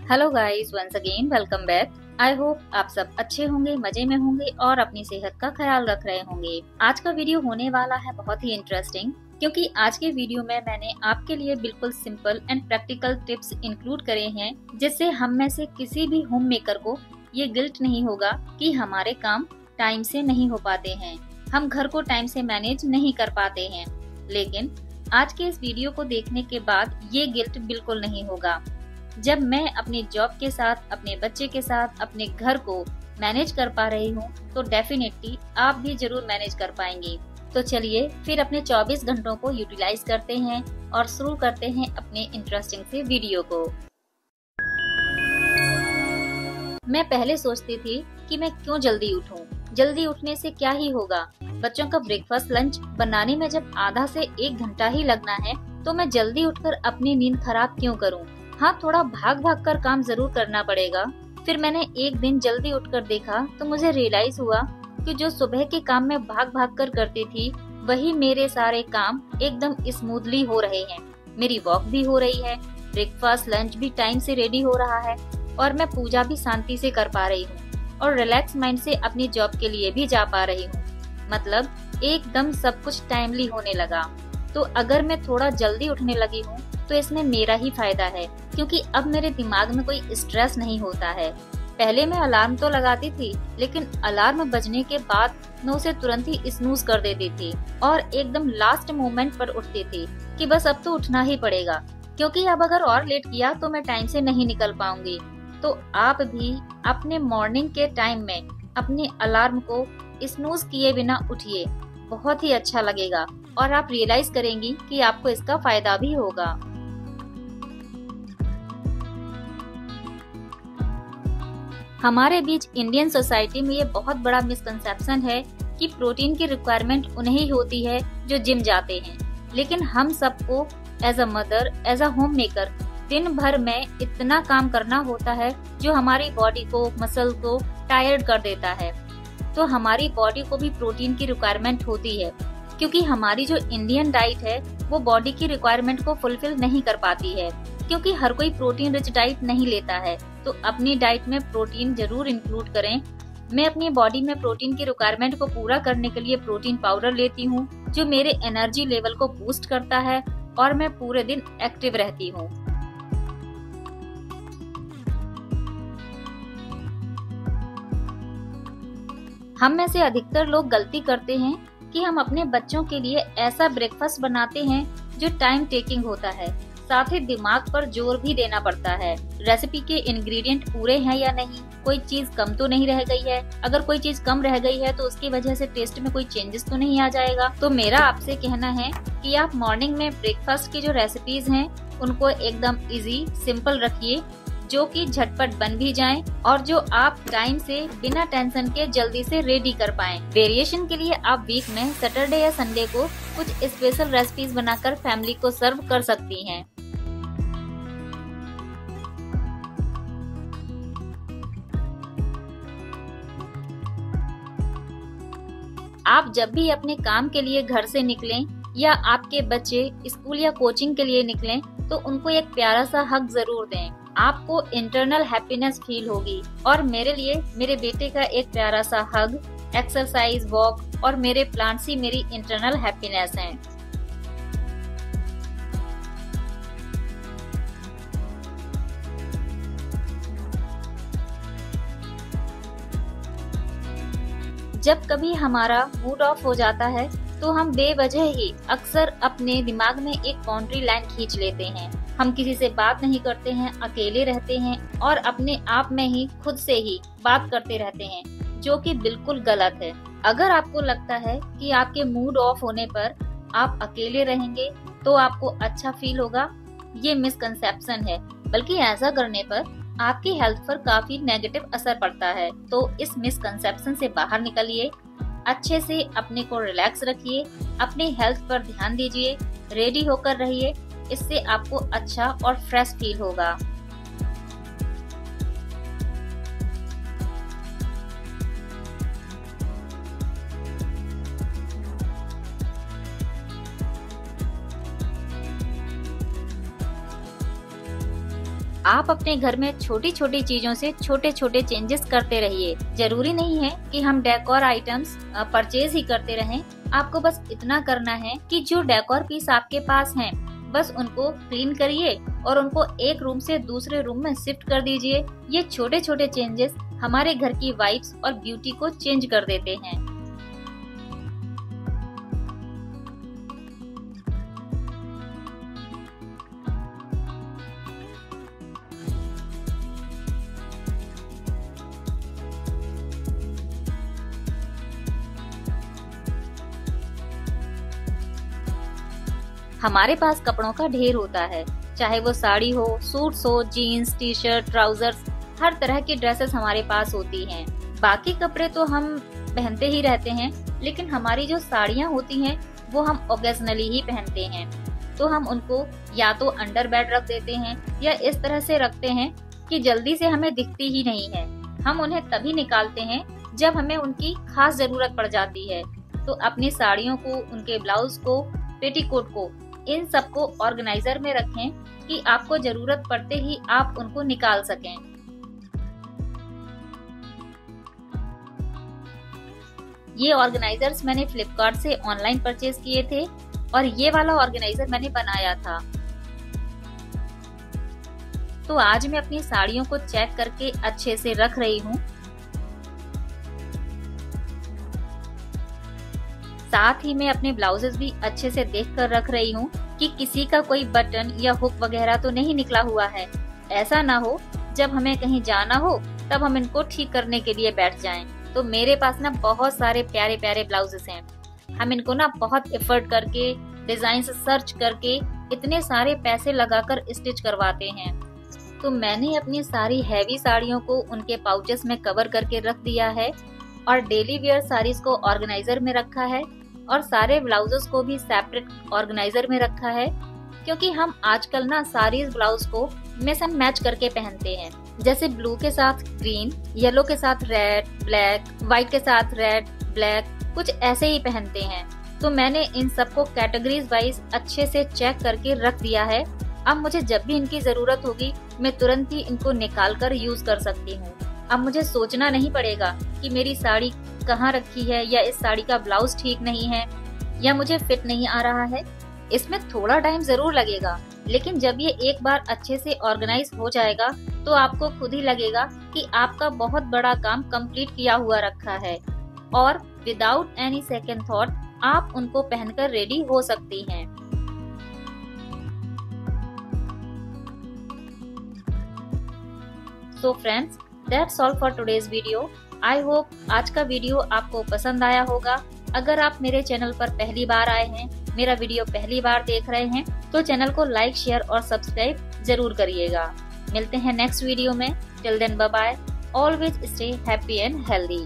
Hello guys, once again welcome back. I hope आप सब अच्छे होंगे, मजे में होंगे और अपनी सेहत का ख्याल रख रहे होंगे। आज का वीडियो होने वाला है बहुत ही इंटरेस्टिंग, क्योंकि आज के वीडियो में मैंने आपके लिए बिल्कुल simple and practical tips include करे हैं, जिससे हम में से किसी भी होम मेकर को ये गिल्ट नहीं होगा कि हमारे काम टाइम से नहीं हो पाते हैं, हम घर को टाइम से मैनेज नहीं कर पाते हैं। लेकिन आज के इस वीडियो को देखने के बाद ये गिल्ट बिल्कुल नहीं होगा। जब मैं अपनी जॉब के साथ, अपने बच्चे के साथ, अपने घर को मैनेज कर पा रही हूँ, तो डेफिनेटली आप भी जरूर मैनेज कर पाएंगे। तो चलिए फिर अपने 24 घंटों को यूटिलाइज करते हैं और शुरू करते हैं अपने इंटरेस्टिंग से वीडियो को। मैं पहले सोचती थी कि मैं क्यों जल्दी उठूं, जल्दी उठने से क्या ही होगा। बच्चों का ब्रेकफास्ट लंच बनाने में जब आधा से 1 घंटा ही लगना है, तो मैं जल्दी उठकर अपनी नींद खराब क्यों करूं। हाँ, थोड़ा भाग भाग कर काम जरूर करना पड़ेगा। फिर मैंने एक दिन जल्दी उठकर देखा तो मुझे रियलाइज हुआ कि जो सुबह के काम में भाग भाग कर करती थी, वही मेरे सारे काम एकदम स्मूथली हो रहे हैं। मेरी वॉक भी हो रही है, ब्रेकफास्ट लंच भी टाइम से रेडी हो रहा है और मैं पूजा भी शांति से कर पा रही हूँ और रिलैक्स माइंड से अपनी जॉब के लिए भी जा पा रही हूँ। मतलब एकदम सब कुछ टाइमली होने लगा। तो अगर मैं थोड़ा जल्दी उठने लगी हूँ तो इसमें मेरा ही फायदा है, क्योंकि अब मेरे दिमाग में कोई स्ट्रेस नहीं होता है। पहले मैं अलार्म तो लगाती थी, लेकिन अलार्म बजने के बाद मैं उसे तुरंत ही स्नूज कर देती थी और एकदम लास्ट मोमेंट पर उठती थी कि बस अब तो उठना ही पड़ेगा, क्योंकि अब अगर और लेट किया तो मैं टाइम से नहीं निकल पाऊंगी। तो आप भी अपने मॉर्निंग के टाइम में अपने अलार्म को स्नूज किए बिना उठिए, बहुत ही अच्छा लगेगा और आप रियलाइज करेंगी कि आपको इसका फायदा भी होगा। हमारे बीच इंडियन सोसाइटी में ये बहुत बड़ा मिसकंसेप्शन है कि प्रोटीन की रिक्वायरमेंट उन्हें ही होती है जो जिम जाते हैं, लेकिन हम सबको as a mother, as a homemaker दिन भर में इतना काम करना होता है जो हमारी बॉडी को, मसल को टायर्ड कर देता है। तो हमारी बॉडी को भी प्रोटीन की रिक्वायरमेंट होती है, क्योंकि हमारी जो इंडियन डाइट है वो बॉडी की रिक्वायरमेंट को फुलफिल नहीं कर पाती है, क्योंकि हर कोई प्रोटीन रिच डाइट नहीं लेता है। तो अपनी डाइट में प्रोटीन जरूर इंक्लूड करें। मैं अपनी बॉडी में प्रोटीन की रिक्वायरमेंट को पूरा करने के लिए प्रोटीन पाउडर लेती हूँ, जो मेरे एनर्जी लेवल को बूस्ट करता है और मैं पूरे दिन एक्टिव रहती हूँ। हम में से अधिकतर लोग गलती करते हैं कि हम अपने बच्चों के लिए ऐसा ब्रेकफास्ट बनाते हैं जो टाइम टेकिंग होता है, साथ ही दिमाग पर जोर भी देना पड़ता है। रेसिपी के इंग्रेडिएंट पूरे हैं या नहीं, कोई चीज कम तो नहीं रह गई है। अगर कोई चीज कम रह गई है तो उसकी वजह से टेस्ट में कोई चेंजेस तो नहीं आ जाएगा। तो मेरा आपसे कहना है कि आप मॉर्निंग में ब्रेकफास्ट की जो रेसिपीज हैं उनको एकदम इजी, सिंपल रखिए, जो कि झटपट बन भी जाएं और जो आप टाइम से बिना टेंशन के जल्दी से रेडी कर पाएं। वेरिएशन के लिए आप वीक में सैटरडे या संडे को कुछ स्पेशल रेसिपीज बनाकर फैमिली को सर्व कर सकती हैं। आप जब भी अपने काम के लिए घर से निकलें या आपके बच्चे स्कूल या कोचिंग के लिए निकलें, तो उनको एक प्यारा सा हग जरूर दें। आपको इंटरनल हैप्पीनेस फील होगी। और मेरे लिए मेरे बेटे का एक प्यारा सा हग, एक्सरसाइज, वॉक और मेरे प्लांट्स ही मेरी इंटरनल हैप्पीनेस हैं। जब कभी हमारा मूड ऑफ हो जाता है तो हम बेवजह ही अक्सर अपने दिमाग में एक बाउंड्री लाइन खींच लेते हैं। हम किसी से बात नहीं करते हैं, अकेले रहते हैं और अपने आप में ही खुद से ही बात करते रहते हैं, जो कि बिल्कुल गलत है। अगर आपको लगता है कि आपके मूड ऑफ होने पर आप अकेले रहेंगे तो आपको अच्छा फील होगा, ये मिसकंसेप्शन है। बल्कि ऐसा करने पर आपकी हेल्थ पर काफी नेगेटिव असर पड़ता है। तो इस मिसकंसेप्शन से बाहर निकलिए, अच्छे से अपने को रिलैक्स रखिए, अपने हेल्थ पर ध्यान दीजिए, रेडी होकर रहिए। इससे आपको अच्छा और फ्रेश फील होगा। आप अपने घर में छोटी छोटी चीजों से छोटे छोटे चेंजेस करते रहिए। जरूरी नहीं है कि हम डेकोर आइटम्स परचेज ही करते रहें। आपको बस इतना करना है कि जो डेकोर पीस आपके पास हैं, बस उनको क्लीन करिए और उनको एक रूम से दूसरे रूम में शिफ्ट कर दीजिए। ये छोटे छोटे चेंजेस हमारे घर की वाइब्स और ब्यूटी को चेंज कर देते हैं। हमारे पास कपड़ों का ढेर होता है, चाहे वो साड़ी हो, सूट्स हो, जीन्स, टी शर्ट, ट्राउजर्स, हर तरह की ड्रेसेस हमारे पास होती हैं। बाकी कपड़े तो हम पहनते ही रहते हैं, लेकिन हमारी जो साड़ियाँ होती हैं वो हम ओकेजनली ही पहनते हैं। तो हम उनको या तो अंडर बेड रख देते हैं या इस तरह से रखते हैं कि जल्दी से हमें दिखती ही नहीं है। हम उन्हें तभी निकालते हैं जब हमें उनकी खास जरूरत पड़ जाती है। तो अपनी साड़ियों को, उनके ब्लाउज को, पेटीकोट को, इन सबको ऑर्गेनाइजर में रखें कि आपको जरूरत पड़ते ही आप उनको निकाल सकें। ये ऑर्गेनाइजर्स मैंने फ्लिपकार्ट से ऑनलाइन परचेज किए थे और ये वाला ऑर्गेनाइजर मैंने बनाया था। तो आज मैं अपनी साड़ियों को चेक करके अच्छे से रख रही हूँ। साथ ही मैं अपने ब्लाउजेस भी अच्छे से देखकर रख रही हूँ कि किसी का कोई बटन या हुक वगैरह तो नहीं निकला हुआ है। ऐसा ना हो जब हमें कहीं जाना हो तब हम इनको ठीक करने के लिए बैठ जाएं। तो मेरे पास ना बहुत सारे प्यारे प्यारे ब्लाउजेस हैं। हम इनको ना बहुत एफर्ट करके, डिजाइन से सर्च करके, इतने सारे पैसे लगाकर स्टिच करवाते हैं। तो मैंने अपनी सारी हैवी साड़ियों को उनके पाउचेस में कवर करके रख दिया है और डेली वेयर साड़ीज को ऑर्गेनाइजर में रखा है और सारे ब्लाउजेस को भी सेपरेट ऑर्गेनाइजर में रखा है, क्योंकि हम आजकल ना सारी ब्लाउज को मिक्स एंड मैच करके पहनते हैं। जैसे ब्लू के साथ ग्रीन, येलो के साथ रेड, ब्लैक, व्हाइट के साथ रेड, ब्लैक, कुछ ऐसे ही पहनते हैं। तो मैंने इन सबको कैटेगरीज वाइज अच्छे से चेक करके रख दिया है। अब मुझे जब भी इनकी जरूरत होगी मैं तुरंत ही इनको निकाल कर यूज कर सकती हूँ। अब मुझे सोचना नहीं पड़ेगा कि मेरी साड़ी कहाँ रखी है या इस साड़ी का ब्लाउज ठीक नहीं है या मुझे फिट नहीं आ रहा है। इसमें थोड़ा टाइम जरूर लगेगा, लेकिन जब ये एक बार अच्छे से ऑर्गेनाइज हो जाएगा तो आपको खुद ही लगेगा कि आपका बहुत बड़ा काम कंप्लीट किया हुआ रखा है और विदाउट एनी सेकंड थॉट आप उनको पहनकर रेडी हो सकती हैं। So friends, that's all for today's video. I hope आज का वीडियो आपको पसंद आया होगा। अगर आप मेरे चैनल पर पहली बार आए हैं, मेरा वीडियो पहली बार देख रहे हैं, तो चैनल को लाइक, शेयर और सब्सक्राइब जरूर करिएगा। मिलते हैं नेक्स्ट वीडियो में। Till then bye bye. Always stay happy and healthy.